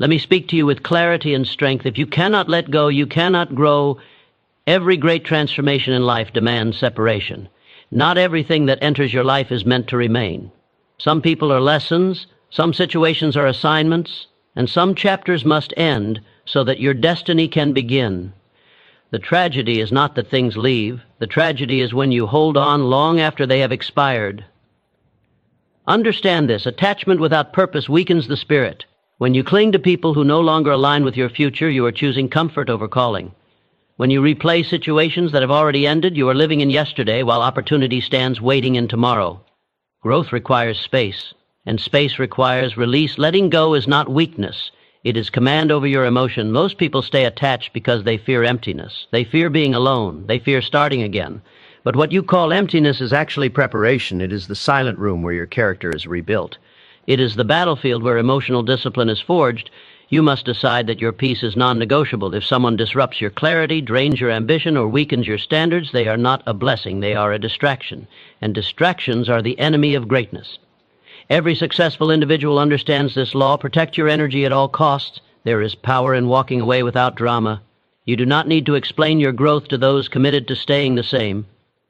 Let me speak to you with clarity and strength. If you cannot let go, you cannot grow. Every great transformation in life demands separation. Not everything that enters your life is meant to remain. Some people are lessons, some situations are assignments, and some chapters must end so that your destiny can begin. The tragedy is not that things leave. The tragedy is when you hold on long after they have expired. Understand this: attachment without purpose weakens the spirit. When you cling to people who no longer align with your future, you are choosing comfort over calling. When you replay situations that have already ended, you are living in yesterday while opportunity stands waiting in tomorrow. Growth requires space, and space requires release. Letting go is not weakness. It is command over your emotion. Most people stay attached because they fear emptiness. They fear being alone. They fear starting again. But what you call emptiness is actually preparation. It is the silent room where your character is rebuilt. It is the battlefield where emotional discipline is forged. You must decide that your peace is non-negotiable. If someone disrupts your clarity, drains your ambition, or weakens your standards, they are not a blessing. They are a distraction. And distractions are the enemy of greatness. Every successful individual understands this law. Protect your energy at all costs. There is power in walking away without drama. You do not need to explain your growth to those committed to staying the same.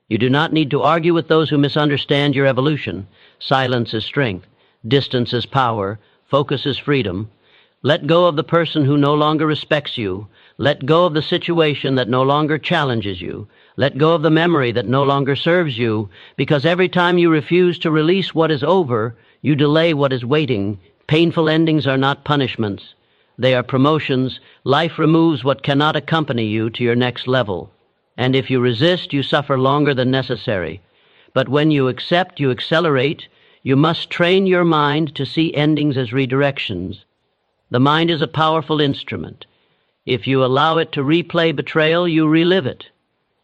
You do not need to argue with those who misunderstand your evolution. Silence is strength. Distance is power. Focus is freedom. Let go of the person who no longer respects you. Let go of the situation that no longer challenges you. Let go of the memory that no longer serves you, because every time you refuse to release what is over, you delay what is waiting. Painful endings are not punishments. They are promotions. Life removes what cannot accompany you to your next level. And if you resist, you suffer longer than necessary. But when you accept, you accelerate. You must train your mind to see endings as redirections. The mind is a powerful instrument. If you allow it to replay betrayal, you relive it.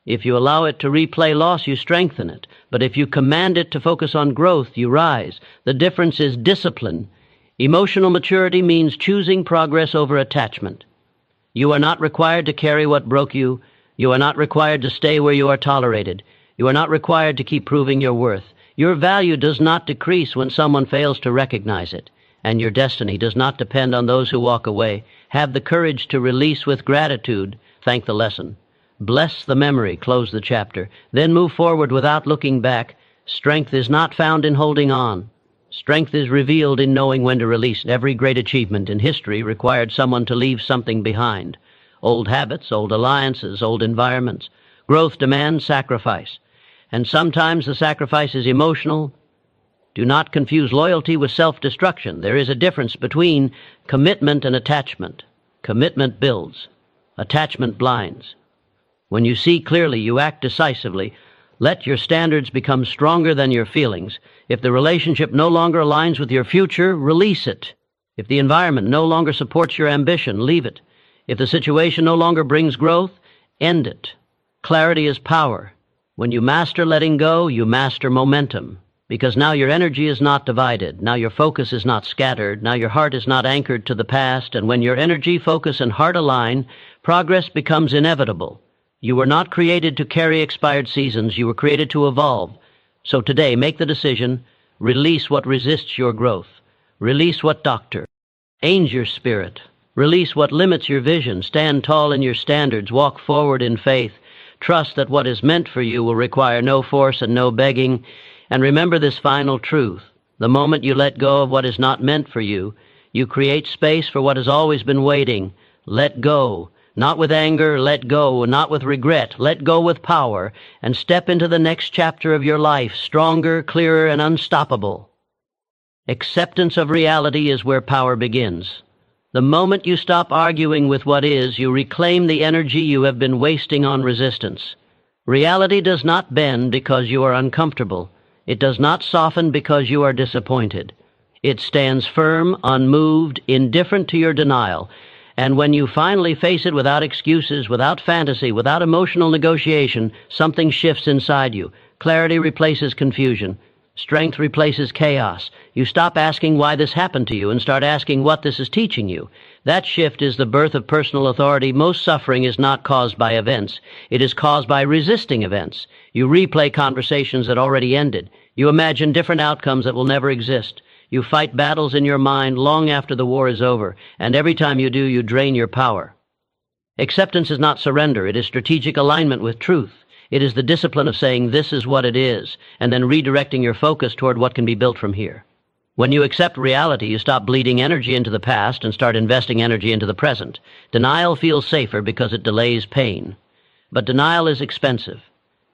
If you allow it to replay loss, you strengthen it. But if you command it to focus on growth, you rise. The difference is discipline. Emotional maturity means choosing progress over attachment. You are not required to carry what broke you. You are not required to stay where you are tolerated. You are not required to keep proving your worth. Your value does not decrease when someone fails to recognize it, and your destiny does not depend on those who walk away. Have the courage to release with gratitude. Thank the lesson. Bless the memory. Close the chapter. Then move forward without looking back. Strength is not found in holding on. Strength is revealed in knowing when to release. Every great achievement in history required someone to leave something behind. Old habits, old alliances, old environments. Growth demands sacrifice. And sometimes the sacrifice is emotional. Do not confuse loyalty with self-destruction. There is a difference between commitment and attachment. Commitment builds. Attachment blinds. When you see clearly, you act decisively. Let your standards become stronger than your feelings. If the relationship no longer aligns with your future, release it. If the environment no longer supports your ambition, leave it. If the situation no longer brings growth, end it. Clarity is power. When you master letting go, you master momentum. Because now your energy is not divided. Now your focus is not scattered. Now your heart is not anchored to the past. And when your energy, focus, and heart align, progress becomes inevitable. You were not created to carry expired seasons. You were created to evolve. So today, make the decision. Release what resists your growth. Release what doctor. Change your spirit. Release what limits your vision. Stand tall in your standards. Walk forward in faith. Trust that what is meant for you will require no force and no begging. And remember this final truth. The moment you let go of what is not meant for you, you create space for what has always been waiting. Let go. Not with anger, let go. Not with regret, let go with power. And step into the next chapter of your life, stronger, clearer, and unstoppable. Acceptance of reality is where power begins. The moment you stop arguing with what is, you reclaim the energy you have been wasting on resistance. Reality does not bend because you are uncomfortable. It does not soften because you are disappointed. It stands firm, unmoved, indifferent to your denial. And when you finally face it without excuses, without fantasy, without emotional negotiation, something shifts inside you. Clarity replaces confusion. Strength replaces chaos. You stop asking why this happened to you and start asking what this is teaching you. That shift is the birth of personal authority. Most suffering is not caused by events. It is caused by resisting events. You replay conversations that already ended. You imagine different outcomes that will never exist. You fight battles in your mind long after the war is over, and every time you do, you drain your power. Acceptance is not surrender. It is strategic alignment with truth. It is the discipline of saying this is what it is, and then redirecting your focus toward what can be built from here. When you accept reality, you stop bleeding energy into the past and start investing energy into the present. Denial feels safer because it delays pain. But denial is expensive.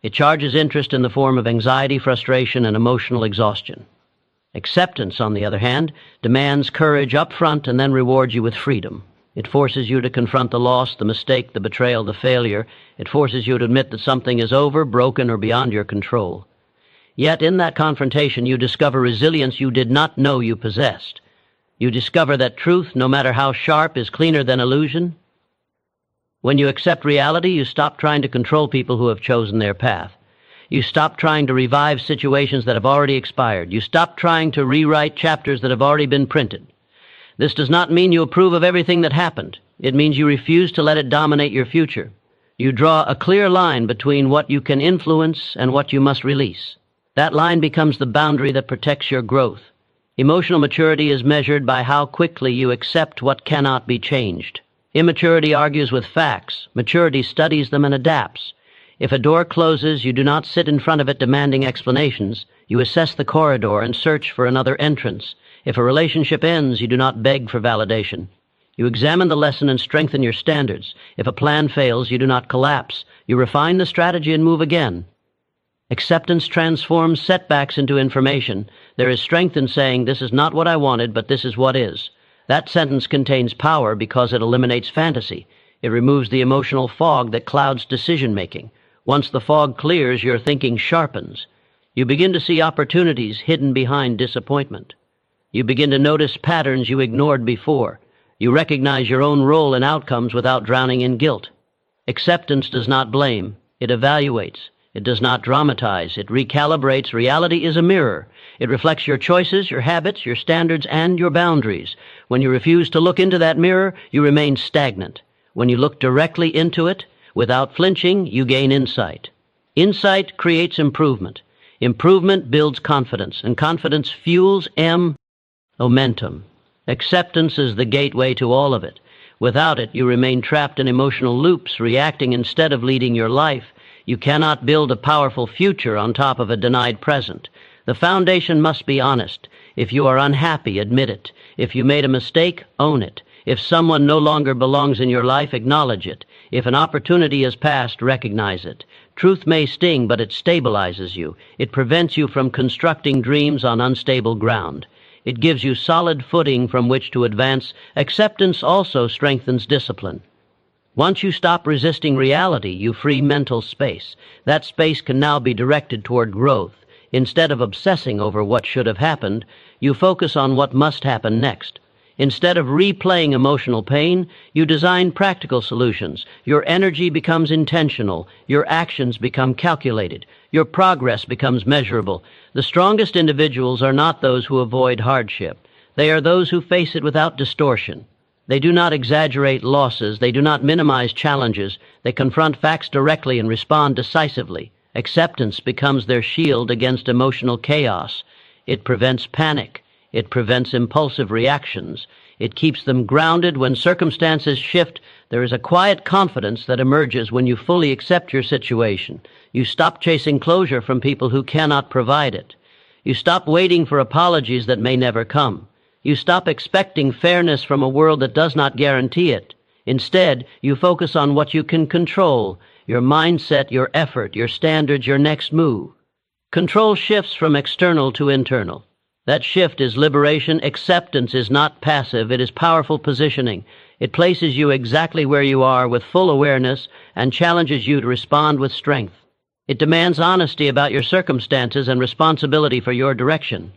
It charges interest in the form of anxiety, frustration, and emotional exhaustion. Acceptance, on the other hand, demands courage up front and then rewards you with freedom. It forces you to confront the loss, the mistake, the betrayal, the failure. It forces you to admit that something is over, broken, or beyond your control. Yet in that confrontation, you discover resilience you did not know you possessed. You discover that truth, no matter how sharp, is cleaner than illusion. When you accept reality, you stop trying to control people who have chosen their path. You stop trying to revive situations that have already expired. You stop trying to rewrite chapters that have already been printed. This does not mean you approve of everything that happened. It means you refuse to let it dominate your future. You draw a clear line between what you can influence and what you must release. That line becomes the boundary that protects your growth. Emotional maturity is measured by how quickly you accept what cannot be changed. Immaturity argues with facts. Maturity studies them and adapts. If a door closes, you do not sit in front of it demanding explanations. You assess the corridor and search for another entrance. If a relationship ends, you do not beg for validation. You examine the lesson and strengthen your standards. If a plan fails, you do not collapse. You refine the strategy and move again. Acceptance transforms setbacks into information. There is strength in saying, this is not what I wanted, but this is what is. That sentence contains power because it eliminates fantasy. It removes the emotional fog that clouds decision-making. Once the fog clears, your thinking sharpens. You begin to see opportunities hidden behind disappointment. You begin to notice patterns you ignored before. You recognize your own role in outcomes without drowning in guilt. Acceptance does not blame. It evaluates. It does not dramatize. It recalibrates. Reality is a mirror. It reflects your choices, your habits, your standards, and your boundaries. When you refuse to look into that mirror, you remain stagnant. When you look directly into it, without flinching, you gain insight. Insight creates improvement. Improvement builds confidence, and confidence fuels momentum. Acceptance is the gateway to all of it. Without it, you remain trapped in emotional loops, reacting instead of leading your life. You cannot build a powerful future on top of a denied present. The foundation must be honest. If you are unhappy, admit it. If you made a mistake, own it. If someone no longer belongs in your life, acknowledge it. If an opportunity has passed, recognize it. Truth may sting, but it stabilizes you. It prevents you from constructing dreams on unstable ground. It gives you solid footing from which to advance. Acceptance also strengthens discipline. Once you stop resisting reality, you free mental space. That space can now be directed toward growth. Instead of obsessing over what should have happened, you focus on what must happen next. Instead of replaying emotional pain, you design practical solutions. Your energy becomes intentional. Your actions become calculated. Your progress becomes measurable. The strongest individuals are not those who avoid hardship. They are those who face it without distortion. They do not exaggerate losses. They do not minimize challenges. They confront facts directly and respond decisively. Acceptance becomes their shield against emotional chaos. It prevents panic. It prevents impulsive reactions. It keeps them grounded when circumstances shift. There is a quiet confidence that emerges when you fully accept your situation. You stop chasing closure from people who cannot provide it. You stop waiting for apologies that may never come. You stop expecting fairness from a world that does not guarantee it. Instead, you focus on what you can control, your mindset, your effort, your standards, your next move. Control shifts from external to internal. That shift is liberation. Acceptance is not passive. It is powerful positioning. It places you exactly where you are with full awareness and challenges you to respond with strength. It demands honesty about your circumstances and responsibility for your direction.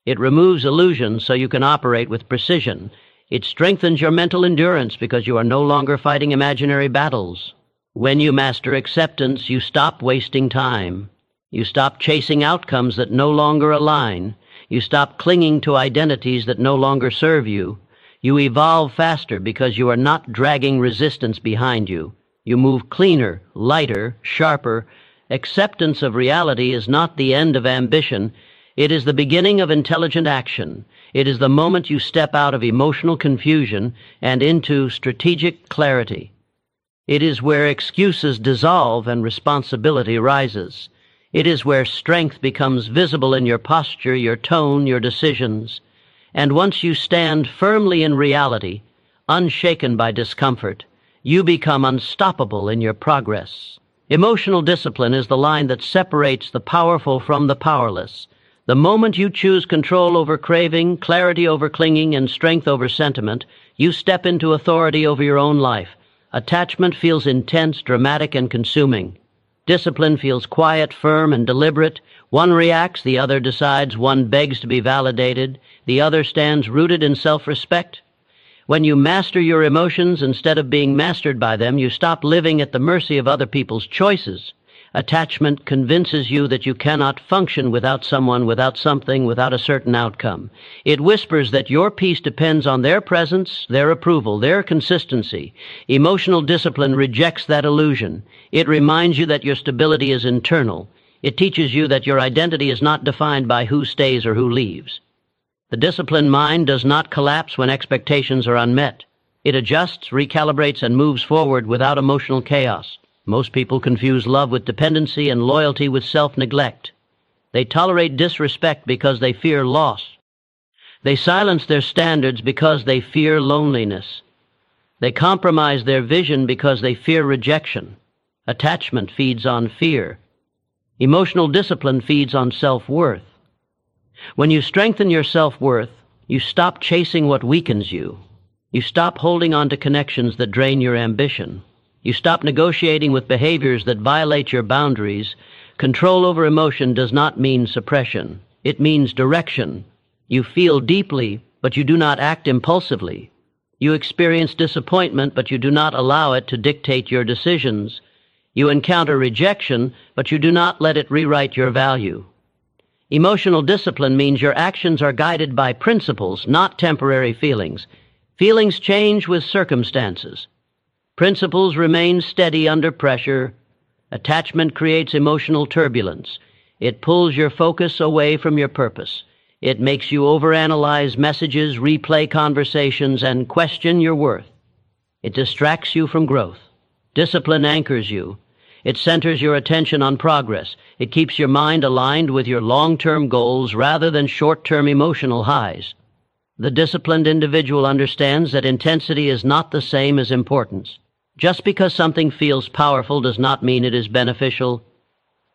It removes illusions so you can operate with precision. It strengthens your mental endurance because you are no longer fighting imaginary battles. When you master acceptance, you stop wasting time. You stop chasing outcomes that no longer align. You stop clinging to identities that no longer serve you. You evolve faster because you are not dragging resistance behind you. You move cleaner, lighter, sharper. Acceptance of reality is not the end of ambition. It is the beginning of intelligent action. It is the moment you step out of emotional confusion and into strategic clarity. It is where excuses dissolve and responsibility rises. It is where strength becomes visible in your posture, your tone, your decisions. And once you stand firmly in reality, unshaken by discomfort, you become unstoppable in your progress. Emotional discipline is the line that separates the powerful from the powerless. The moment you choose control over craving, clarity over clinging, and strength over sentiment, you step into authority over your own life. Attachment feels intense, dramatic, and consuming. Discipline feels quiet, firm, and deliberate. One reacts, the other decides, one begs to be validated, the other stands rooted in self-respect. When you master your emotions instead of being mastered by them, you stop living at the mercy of other people's choices. Attachment convinces you that you cannot function without someone, without something, without a certain outcome. It whispers that your peace depends on their presence, their approval, their consistency. Emotional discipline rejects that illusion. It reminds you that your stability is internal. It teaches you that your identity is not defined by who stays or who leaves. The disciplined mind does not collapse when expectations are unmet. It adjusts, recalibrates, and moves forward without emotional chaos. Most people confuse love with dependency and loyalty with self-neglect. They tolerate disrespect because they fear loss. They silence their standards because they fear loneliness. They compromise their vision because they fear rejection. Attachment feeds on fear. Emotional discipline feeds on self-worth. When you strengthen your self-worth, you stop chasing what weakens you. You stop holding on to connections that drain your ambition. You stop negotiating with behaviors that violate your boundaries. Control over emotion does not mean suppression. It means direction. You feel deeply, but you do not act impulsively. You experience disappointment, but you do not allow it to dictate your decisions. You encounter rejection, but you do not let it rewrite your value. Emotional discipline means your actions are guided by principles, not temporary feelings. Feelings change with circumstances. Principles remain steady under pressure. Attachment creates emotional turbulence. It pulls your focus away from your purpose. It makes you overanalyze messages, replay conversations, and question your worth. It distracts you from growth. Discipline anchors you. It centers your attention on progress. It keeps your mind aligned with your long-term goals rather than short-term emotional highs. The disciplined individual understands that intensity is not the same as importance. Just because something feels powerful does not mean it is beneficial.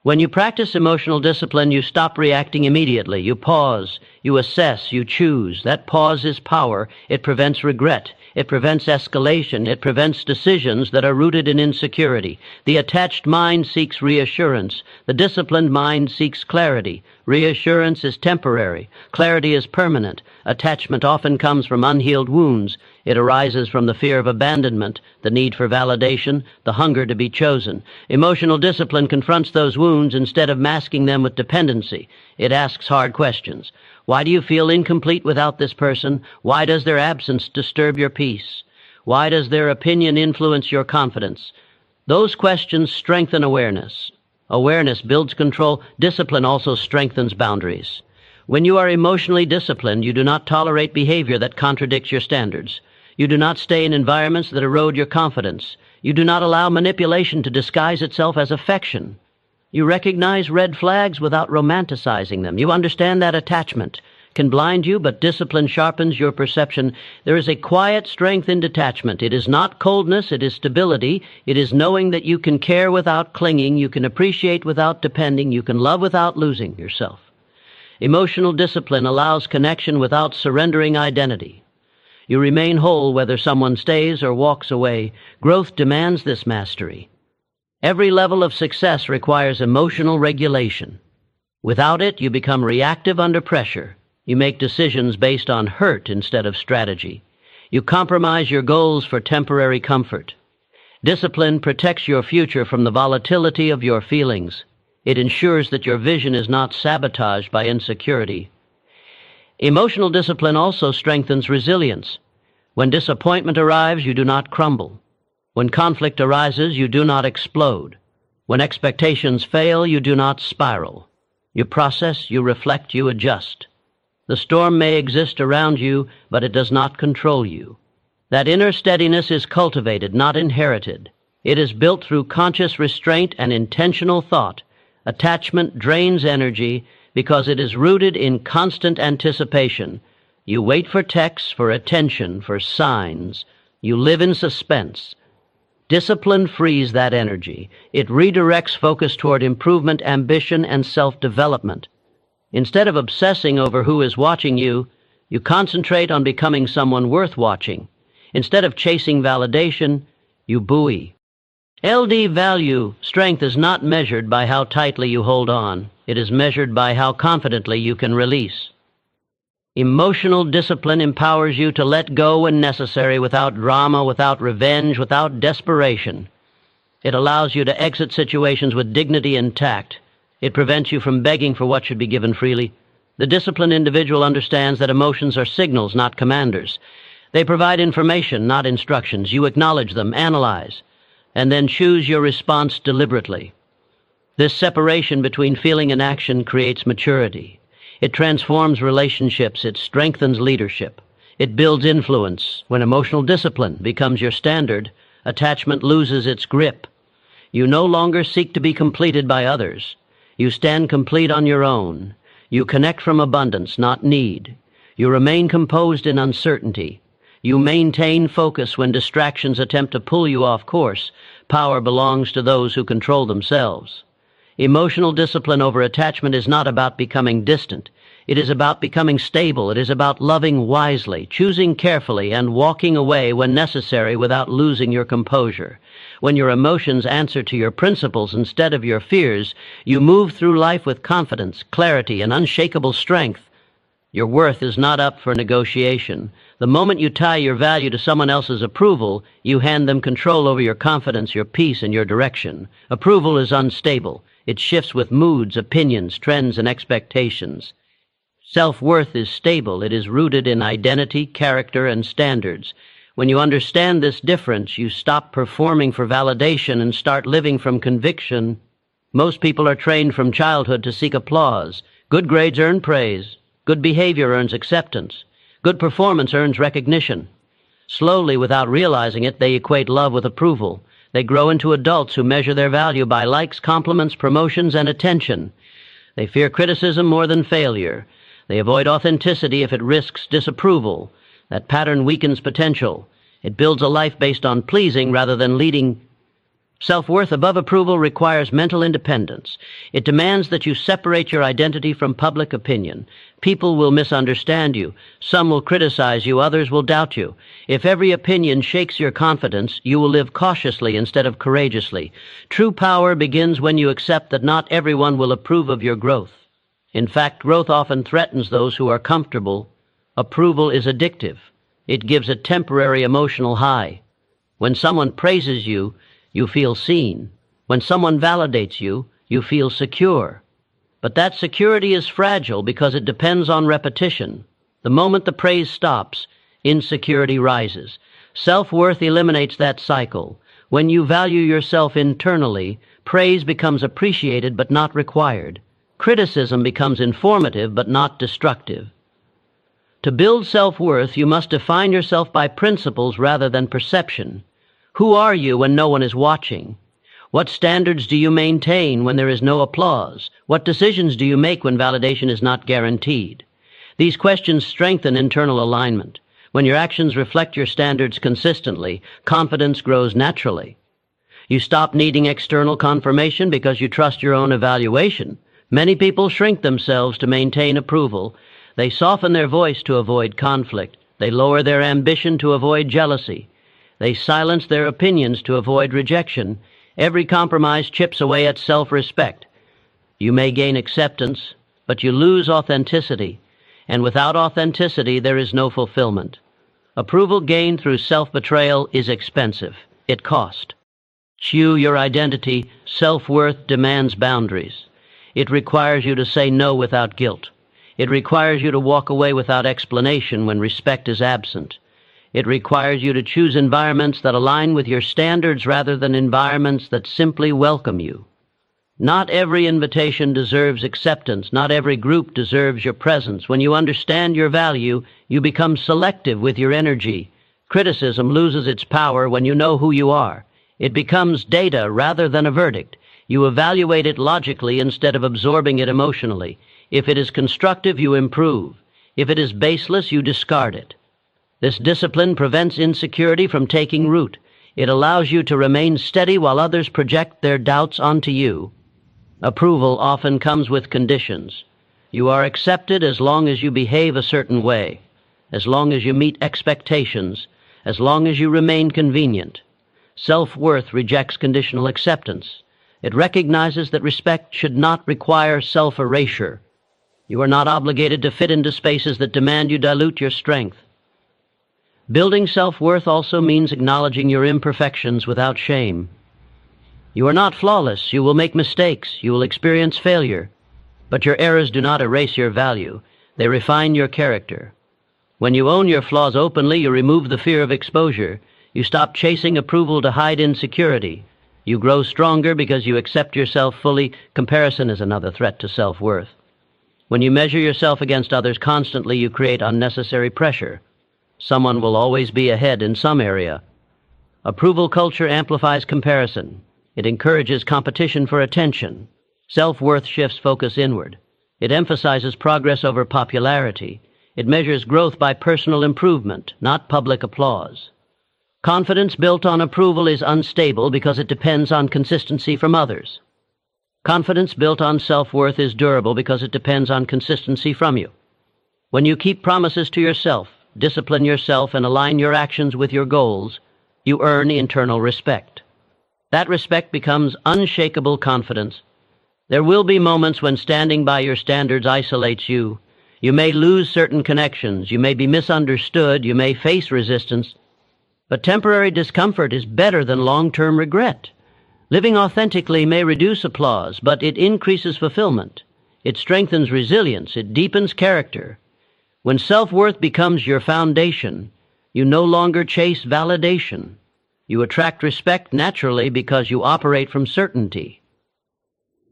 When you practice emotional discipline, you stop reacting immediately. You pause, you assess, you choose. That pause is power. It prevents regret. It prevents escalation. It prevents decisions that are rooted in insecurity. The attached mind seeks reassurance. The disciplined mind seeks clarity. Reassurance is temporary. Clarity is permanent. Attachment often comes from unhealed wounds. It arises from the fear of abandonment, the need for validation, the hunger to be chosen. Emotional discipline confronts those wounds instead of masking them with dependency. It asks hard questions. Why do you feel incomplete without this person? Why does their absence disturb your peace? Why does their opinion influence your confidence? Those questions strengthen awareness. Awareness builds control. Discipline also strengthens boundaries. When you are emotionally disciplined, you do not tolerate behavior that contradicts your standards. You do not stay in environments that erode your confidence. You do not allow manipulation to disguise itself as affection. You recognize red flags without romanticizing them. You understand that attachment can blind you, but discipline sharpens your perception. There is a quiet strength in detachment. It is not coldness, it is stability. It is knowing that you can care without clinging, you can appreciate without depending, you can love without losing yourself. Emotional discipline allows connection without surrendering identity. You remain whole whether someone stays or walks away. Growth demands this mastery. Every level of success requires emotional regulation. Without it, you become reactive under pressure. You make decisions based on hurt instead of strategy. You compromise your goals for temporary comfort. Discipline protects your future from the volatility of your feelings. It ensures that your vision is not sabotaged by insecurity. Emotional discipline also strengthens resilience. When disappointment arrives, you do not crumble. When conflict arises, you do not explode. When expectations fail, you do not spiral. You process, you reflect, you adjust. The storm may exist around you, but it does not control you. That inner steadiness is cultivated, not inherited. It is built through conscious restraint and intentional thought. Attachment drains energy because it is rooted in constant anticipation. You wait for texts, for attention, for signs. You live in suspense. Discipline frees that energy. It redirects focus toward improvement, ambition, and self-development. Instead of obsessing over who is watching you, you concentrate on becoming someone worth watching. Instead of chasing validation, you buoy. LD value strength is not measured by how tightly you hold on. It is measured by how confidently you can release. Emotional discipline empowers you to let go when necessary, without drama, without revenge, without desperation. It allows you to exit situations with dignity and tact. It prevents you from begging for what should be given freely. The disciplined individual understands that emotions are signals, not commanders. They provide information, not instructions. You acknowledge them, analyze, and then choose your response deliberately. This separation between feeling and action creates maturity. It transforms relationships. It strengthens leadership. It builds influence. When emotional discipline becomes your standard, attachment loses its grip. You no longer seek to be completed by others. You stand complete on your own. You connect from abundance, not need. You remain composed in uncertainty. You maintain focus when distractions attempt to pull you off course. Power belongs to those who control themselves. Emotional discipline over attachment is not about becoming distant. It is about becoming stable. It is about loving wisely, choosing carefully, and walking away when necessary without losing your composure. When your emotions answer to your principles instead of your fears, you move through life with confidence, clarity, and unshakable strength. Your worth is not up for negotiation. The moment you tie your value to someone else's approval, you hand them control over your confidence, your peace, and your direction. Approval is unstable. It shifts with moods, opinions, trends, and expectations. Self-worth is stable. It is rooted in identity, character, and standards. When you understand this difference, you stop performing for validation and start living from conviction. Most people are trained from childhood to seek applause. Good grades earn praise. Good behavior earns acceptance. Good performance earns recognition. Slowly, without realizing it, they equate love with approval. They grow into adults who measure their value by likes, compliments, promotions, and attention. They fear criticism more than failure. They avoid authenticity if it risks disapproval. That pattern weakens potential. It builds a life based on pleasing rather than leading. Self-worth above approval requires mental independence. It demands that you separate your identity from public opinion. People will misunderstand you. Some will criticize you. Others will doubt you. If every opinion shakes your confidence, you will live cautiously instead of courageously. True power begins when you accept that not everyone will approve of your growth. In fact, growth often threatens those who are comfortable. Approval is addictive. It gives a temporary emotional high. When someone praises you, you feel seen. When someone validates you, you feel secure. But that security is fragile because it depends on repetition. The moment the praise stops, insecurity rises. Self-worth eliminates that cycle. When you value yourself internally, praise becomes appreciated but not required. Criticism becomes informative but not destructive. To build self-worth, you must define yourself by principles rather than perception. Who are you when no one is watching? What standards do you maintain when there is no applause? What decisions do you make when validation is not guaranteed? These questions strengthen internal alignment. When your actions reflect your standards consistently, confidence grows naturally. You stop needing external confirmation because you trust your own evaluation. Many people shrink themselves to maintain approval. They soften their voice to avoid conflict. They lower their ambition to avoid jealousy. They silence their opinions to avoid rejection. Every compromise chips away at self-respect. You may gain acceptance, but you lose authenticity. And without authenticity, there is no fulfillment. Approval gained through self-betrayal is expensive. It costs. Chew your identity. Self-worth demands boundaries. It requires you to say no without guilt. It requires you to walk away without explanation when respect is absent. It requires you to choose environments that align with your standards rather than environments that simply welcome you. Not every invitation deserves acceptance. Not every group deserves your presence. When you understand your value, you become selective with your energy. Criticism loses its power when you know who you are. It becomes data rather than a verdict. You evaluate it logically instead of absorbing it emotionally. If it is constructive, you improve. If it is baseless, you discard it. This discipline prevents insecurity from taking root. It allows you to remain steady while others project their doubts onto you. Approval often comes with conditions. You are accepted as long as you behave a certain way, as long as you meet expectations, as long as you remain convenient. Self-worth rejects conditional acceptance. It recognizes that respect should not require self-erasure. You are not obligated to fit into spaces that demand you dilute your strength. Building self-worth also means acknowledging your imperfections without shame. You are not flawless. You will make mistakes. You will experience failure. But your errors do not erase your value. They refine your character. When you own your flaws openly, you remove the fear of exposure. You stop chasing approval to hide insecurity. You grow stronger because you accept yourself fully. Comparison is another threat to self-worth. When you measure yourself against others constantly, you create unnecessary pressure. Someone will always be ahead in some area. Approval culture amplifies comparison. It encourages competition for attention. Self-worth shifts focus inward. It emphasizes progress over popularity. It measures growth by personal improvement, not public applause. Confidence built on approval is unstable because it depends on consistency from others. Confidence built on self-worth is durable because it depends on consistency from you. When you keep promises to yourself, discipline yourself, and align your actions with your goals, you earn internal respect. That respect becomes unshakable confidence. There will be moments when standing by your standards isolates you. You may lose certain connections. You may be misunderstood. You may face resistance. But temporary discomfort is better than long-term regret. Living authentically may reduce applause, but it increases fulfillment. It strengthens resilience. It deepens character. When self-worth becomes your foundation, you no longer chase validation. You attract respect naturally because you operate from certainty.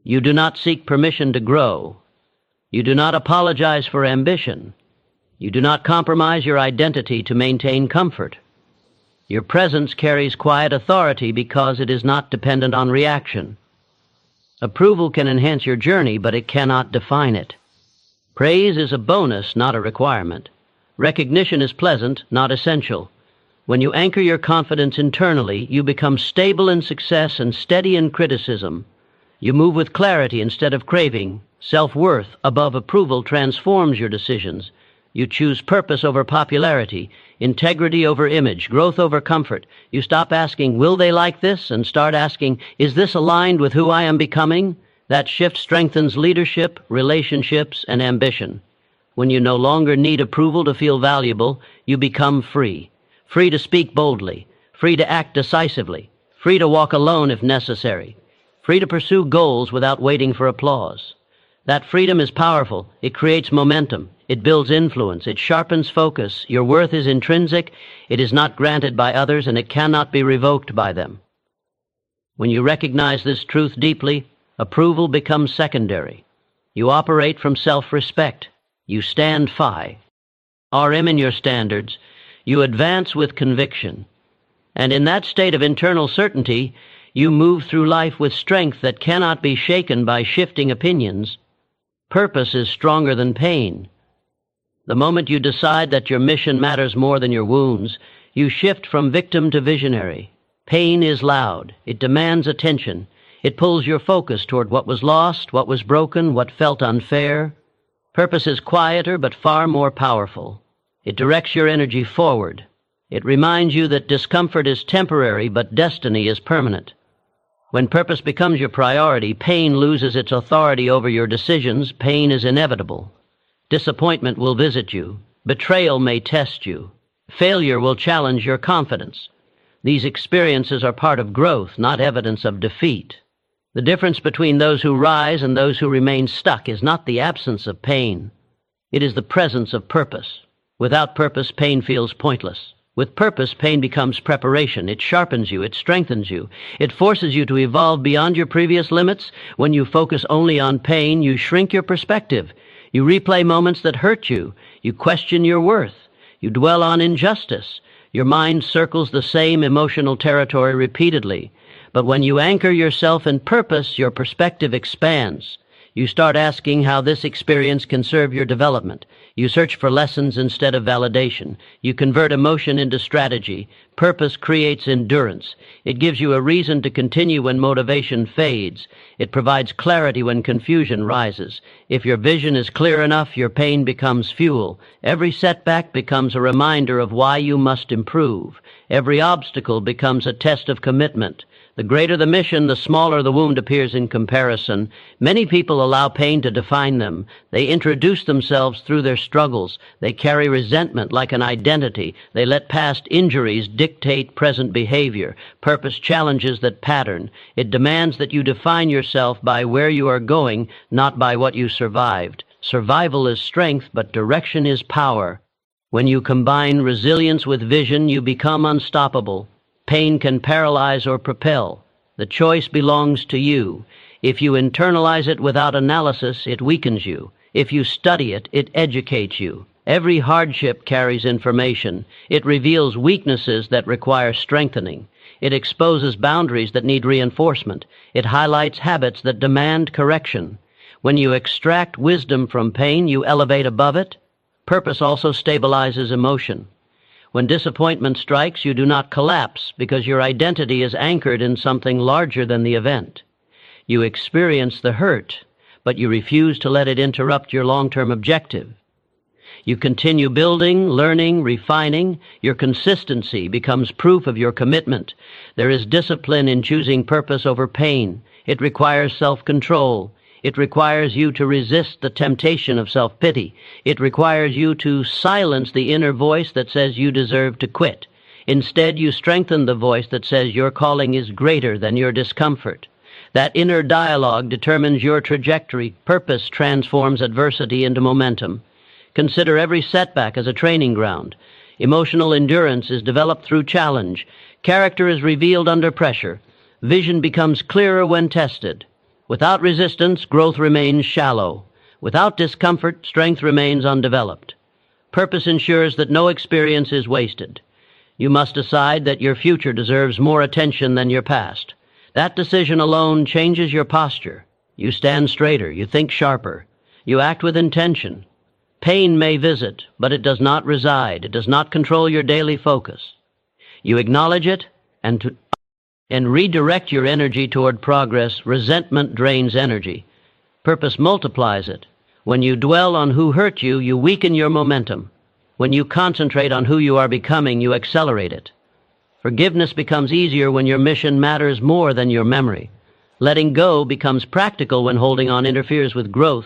You do not seek permission to grow. You do not apologize for ambition. You do not compromise your identity to maintain comfort. Your presence carries quiet authority because it is not dependent on reaction. Approval can enhance your journey, but it cannot define it. Praise is a bonus, not a requirement. Recognition is pleasant, not essential. When you anchor your confidence internally, you become stable in success and steady in criticism. You move with clarity instead of craving. Self-worth above approval transforms your decisions. You choose purpose over popularity, integrity over image, growth over comfort. You stop asking, will they like this? And start asking, is this aligned with who I am becoming? That shift strengthens leadership, relationships, and ambition. When you no longer need approval to feel valuable, you become free. Free to speak boldly, free to act decisively, free to walk alone if necessary, free to pursue goals without waiting for applause. That freedom is powerful. It creates momentum. It builds influence. It sharpens focus. Your worth is intrinsic. It is not granted by others, and it cannot be revoked by them. When you recognize this truth deeply, approval becomes secondary. You operate from self-respect. You stand firm in your standards. You advance with conviction. And in that state of internal certainty, you move through life with strength that cannot be shaken by shifting opinions. Purpose is stronger than pain. The moment you decide that your mission matters more than your wounds, you shift from victim to visionary. Pain is loud. It demands attention. It pulls your focus toward what was lost, what was broken, what felt unfair. Purpose is quieter but far more powerful. It directs your energy forward. It reminds you that discomfort is temporary, but destiny is permanent. When purpose becomes your priority, pain loses its authority over your decisions. Pain is inevitable. Disappointment will visit you. Betrayal may test you. Failure will challenge your confidence. These experiences are part of growth, not evidence of defeat. The difference between those who rise and those who remain stuck is not the absence of pain. It is the presence of purpose. Without purpose, pain feels pointless. With purpose, pain becomes preparation. It sharpens you. It strengthens you. It forces you to evolve beyond your previous limits. When you focus only on pain, you shrink your perspective. You replay moments that hurt you. You question your worth. You dwell on injustice. Your mind circles the same emotional territory repeatedly. But when you anchor yourself in purpose, your perspective expands. You start asking how this experience can serve your development. You search for lessons instead of validation. You convert emotion into strategy. Purpose creates endurance. It gives you a reason to continue when motivation fades. It provides clarity when confusion rises. If your vision is clear enough, your pain becomes fuel. Every setback becomes a reminder of why you must improve. Every obstacle becomes a test of commitment. The greater the mission, the smaller the wound appears in comparison. Many people allow pain to define them. They introduce themselves through their struggles. They carry resentment like an identity. They let past injuries dictate present behavior. Purpose challenges that pattern. It demands that you define yourself by where you are going, not by what you survived. Survival is strength, but direction is power. When you combine resilience with vision, you become unstoppable. Pain can paralyze or propel. The choice belongs to you. If you internalize it without analysis, it weakens you. If you study it, it educates you. Every hardship carries information. It reveals weaknesses that require strengthening. It exposes boundaries that need reinforcement. It highlights habits that demand correction. When you extract wisdom from pain, you elevate above it. Purpose also stabilizes emotion. When disappointment strikes, you do not collapse because your identity is anchored in something larger than the event. You experience the hurt, but you refuse to let it interrupt your long-term objective. You continue building, learning, refining. Your consistency becomes proof of your commitment. There is discipline in choosing purpose over pain. It requires self-control. It requires you to resist the temptation of self-pity. It requires you to silence the inner voice that says you deserve to quit. Instead, you strengthen the voice that says your calling is greater than your discomfort. That inner dialogue determines your trajectory. Purpose transforms adversity into momentum. Consider every setback as a training ground. Emotional endurance is developed through challenge. Character is revealed under pressure. Vision becomes clearer when tested. Without resistance, growth remains shallow. Without discomfort, strength remains undeveloped. Purpose ensures that no experience is wasted. You must decide that your future deserves more attention than your past. That decision alone changes your posture. You stand straighter, you think sharper, you act with intention. Pain may visit, but it does not reside. It does not control your daily focus. You acknowledge it and redirect your energy toward progress. Resentment drains energy. Purpose multiplies it. When you dwell on who hurt you, you weaken your momentum. When you concentrate on who you are becoming, you accelerate it. Forgiveness becomes easier when your mission matters more than your memory. Letting go becomes practical when holding on interferes with growth.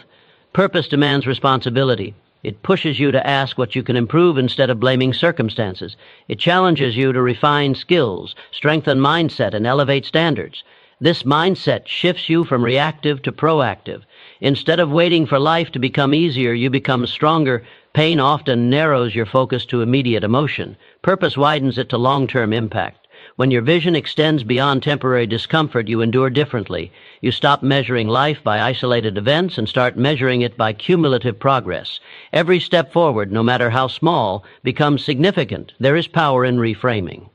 Purpose demands responsibility. It pushes you to ask what you can improve instead of blaming circumstances. It challenges you to refine skills, strengthen mindset, and elevate standards. This mindset shifts you from reactive to proactive. Instead of waiting for life to become easier, you become stronger. Pain often narrows your focus to immediate emotion. Purpose widens it to long-term impact. When your vision extends beyond temporary discomfort, you endure differently. You stop measuring life by isolated events and start measuring it by cumulative progress. Every step forward, no matter how small, becomes significant. There is power in reframing.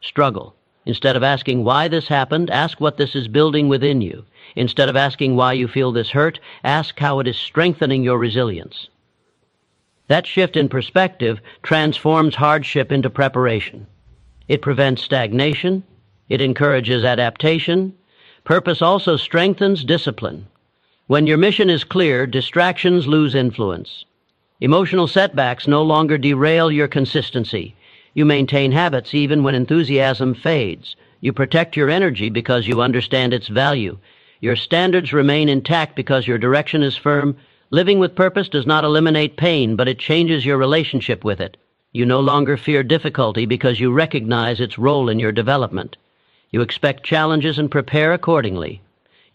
Struggle. Instead of asking why this happened, ask what this is building within you. Instead of asking why you feel this hurt, ask how it is strengthening your resilience. That shift in perspective transforms hardship into preparation. It prevents stagnation. It encourages adaptation. Purpose also strengthens discipline. When your mission is clear, distractions lose influence. Emotional setbacks no longer derail your consistency. You maintain habits even when enthusiasm fades. You protect your energy because you understand its value. Your standards remain intact because your direction is firm. Living with purpose does not eliminate pain, but it changes your relationship with it. You no longer fear difficulty because you recognize its role in your development. You expect challenges and prepare accordingly.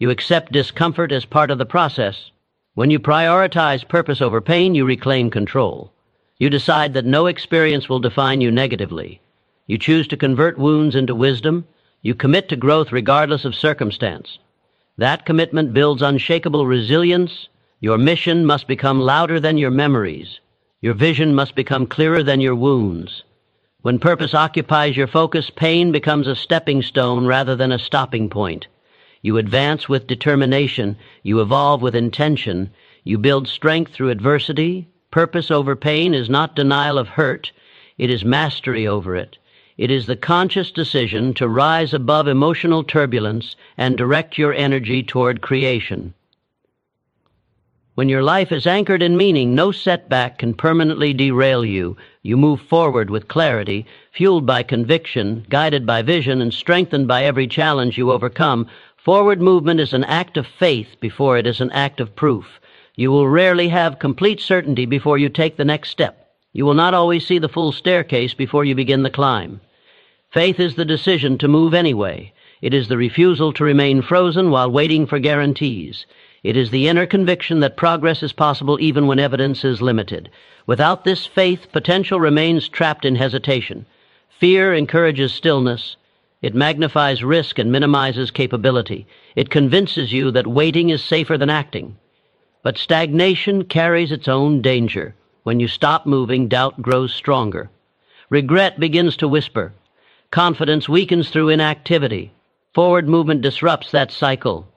You accept discomfort as part of the process. When you prioritize purpose over pain, you reclaim control. You decide that no experience will define you negatively. You choose to convert wounds into wisdom. You commit to growth regardless of circumstance. That commitment builds unshakable resilience. Your mission must become louder than your memories. Your vision must become clearer than your wounds. When purpose occupies your focus, pain becomes a stepping stone rather than a stopping point. You advance with determination. You evolve with intention. You build strength through adversity. Purpose over pain is not denial of hurt. It is mastery over it. It is the conscious decision to rise above emotional turbulence and direct your energy toward creation. When your life is anchored in meaning, no setback can permanently derail you. You move forward with clarity, fueled by conviction, guided by vision, and strengthened by every challenge you overcome. Forward movement is an act of faith before it is an act of proof. You will rarely have complete certainty before you take the next step. You will not always see the full staircase before you begin the climb. Faith is the decision to move anyway. It is the refusal to remain frozen while waiting for guarantees. It is the inner conviction that progress is possible even when evidence is limited. Without this faith, potential remains trapped in hesitation. Fear encourages stillness. It magnifies risk and minimizes capability. It convinces you that waiting is safer than acting. But stagnation carries its own danger. When you stop moving, doubt grows stronger. Regret begins to whisper. Confidence weakens through inactivity. Forward movement disrupts that cycle.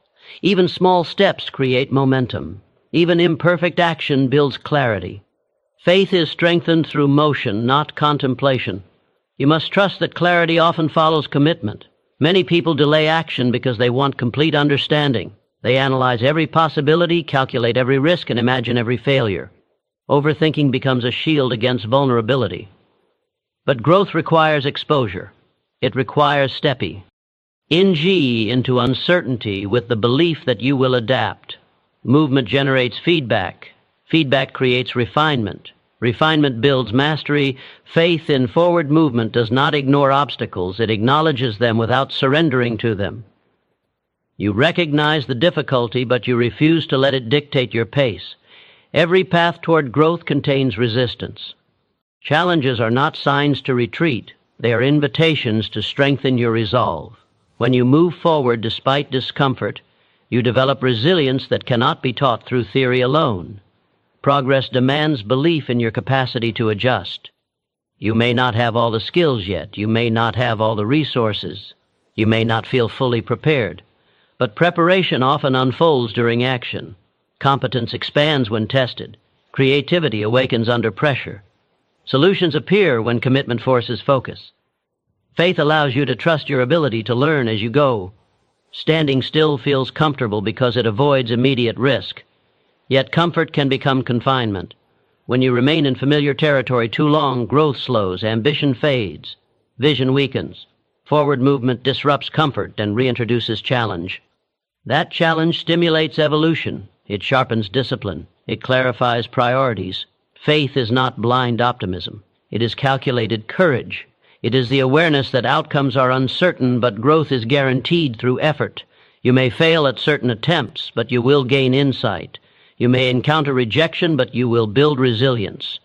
Even small steps create momentum. Even imperfect action builds clarity. Faith is strengthened through motion, not contemplation. You must trust that clarity often follows commitment. Many people delay action because they want complete understanding. They analyze every possibility, calculate every risk, and imagine every failure. Overthinking becomes a shield against vulnerability. But growth requires exposure. It requires stepping into uncertainty with the belief that you will adapt. Movement generates feedback. Feedback creates refinement. Refinement builds mastery. Faith in forward movement does not ignore obstacles. It acknowledges them without surrendering to them. You recognize the difficulty, but you refuse to let it dictate your pace. Every path toward growth contains resistance. Challenges are not signs to retreat. They are invitations to strengthen your resolve. When you move forward despite discomfort, you develop resilience that cannot be taught through theory alone. Progress demands belief in your capacity to adjust. You may not have all the skills yet. You may not have all the resources. You may not feel fully prepared. But preparation often unfolds during action. Competence expands when tested. Creativity awakens under pressure. Solutions appear when commitment forces focus. Faith allows you to trust your ability to learn as you go. Standing still feels comfortable because it avoids immediate risk. Yet comfort can become confinement. When you remain in familiar territory too long, growth slows, ambition fades, vision weakens. Forward movement disrupts comfort and reintroduces challenge. That challenge stimulates evolution. It sharpens discipline. It clarifies priorities. Faith is not blind optimism. It is calculated courage. It is the awareness that outcomes are uncertain, but growth is guaranteed through effort. You may fail at certain attempts, but you will gain insight. You may encounter rejection, but you will build resilience.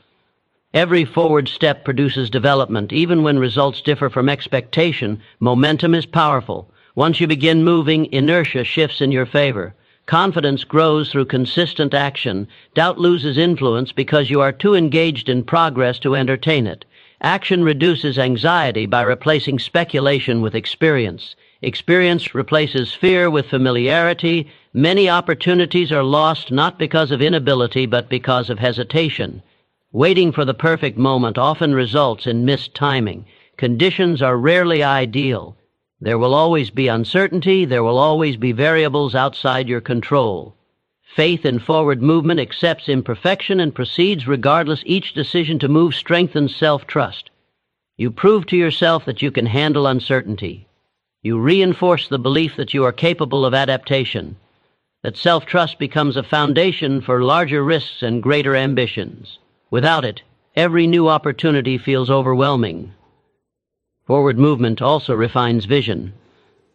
Every forward step produces development. Even when results differ from expectation, momentum is powerful. Once you begin moving, inertia shifts in your favor. Confidence grows through consistent action. Doubt loses influence because you are too engaged in progress to entertain it. Action reduces anxiety by replacing speculation with experience. Experience replaces fear with familiarity. Many opportunities are lost not because of inability, but because of hesitation. Waiting for the perfect moment often results in missed timing. Conditions are rarely ideal. There will always be uncertainty. There will always be variables outside your control. Faith in forward movement accepts imperfection and proceeds regardless. Each decision to move strengthens self-trust. You prove to yourself that you can handle uncertainty. You reinforce the belief that you are capable of adaptation, that self-trust becomes a foundation for larger risks and greater ambitions. Without it, every new opportunity feels overwhelming. Forward movement also refines vision.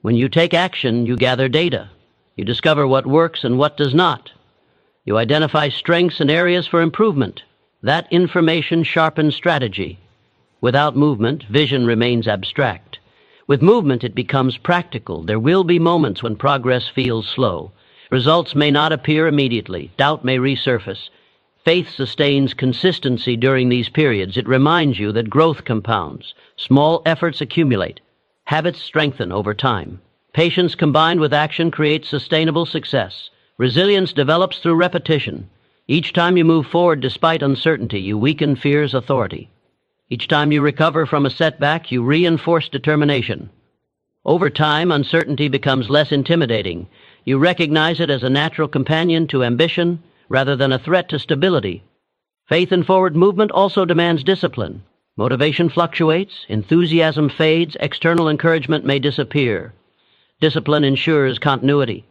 When you take action, you gather data. You discover what works and what does not. You identify strengths and areas for improvement. That information sharpens strategy. Without movement, vision remains abstract. With movement, it becomes practical. There will be moments when progress feels slow. Results may not appear immediately. Doubt may resurface. Faith sustains consistency during these periods. It reminds you that growth compounds. Small efforts accumulate. Habits strengthen over time. Patience combined with action creates sustainable success. Resilience develops through repetition. Each time you move forward despite uncertainty, you weaken fear's authority. Each time you recover from a setback, you reinforce determination. Over time, uncertainty becomes less intimidating. You recognize it as a natural companion to ambition rather than a threat to stability. Faith in forward movement also demands discipline. Motivation fluctuates, enthusiasm fades, external encouragement may disappear. Discipline ensures continuity.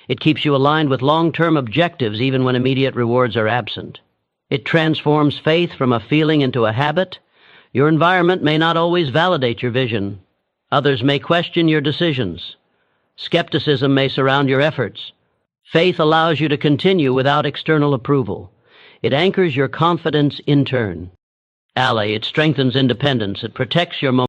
It keeps you aligned with long-term objectives even when immediate rewards are absent. It transforms faith from a feeling into a habit. Your environment may not always validate your vision. Others may question your decisions. Skepticism may surround your efforts. Faith allows you to continue without external approval. It anchors your confidence in turn. It strengthens independence. It protects your momentum.